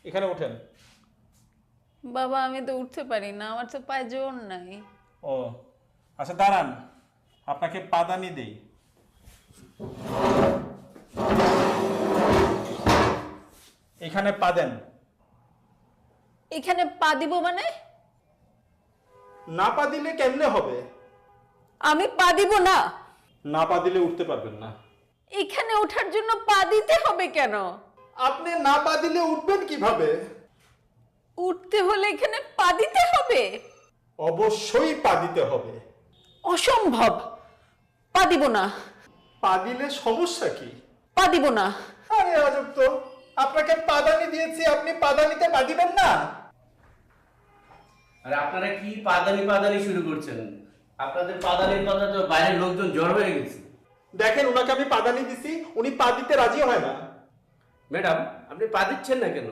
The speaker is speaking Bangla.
এখানে ওঠেন। বাবা আমি তো উঠতে পারি না, আমার তো পায়ে জোর নাই। ও আচ্ছা দাঁড়ান, আপনাকে পাদানি দেই। এখানে পা দেন। এখানে পা দিব মানে? না পা দিলে কেমনে হবে? আমি পা দিব না। না পা দিলে উঠতে পারবেন না। এখানে ওঠার জন্য পা দিতে হবে কেন? আপনি না পা দিলে উঠবেন কিভাবে? উঠতে হলে এখানে পা দিতে হবে? অবশ্যই পা দিতে হবে। অসম্ভব, পা দিব না। পা দিলে সমস্যা কি? পা দিব না। আরে আজব তো, আপনাকে পাদানি দিয়েছি, আপনি পাদানিতে পা দিবেন না? আরে আপনারা কি পাদানি পাদানি শুরু করছেন? আপনাদের পাদানির কথা তো বাইরের লোকজন জড় হয়ে গেছে। দেখেন ওনাকে আমি পাদানি দিছি, উনি পা দিতে রাজি হয় না। ম্যাডাম, আপনি পা দিচ্ছেন না কেন?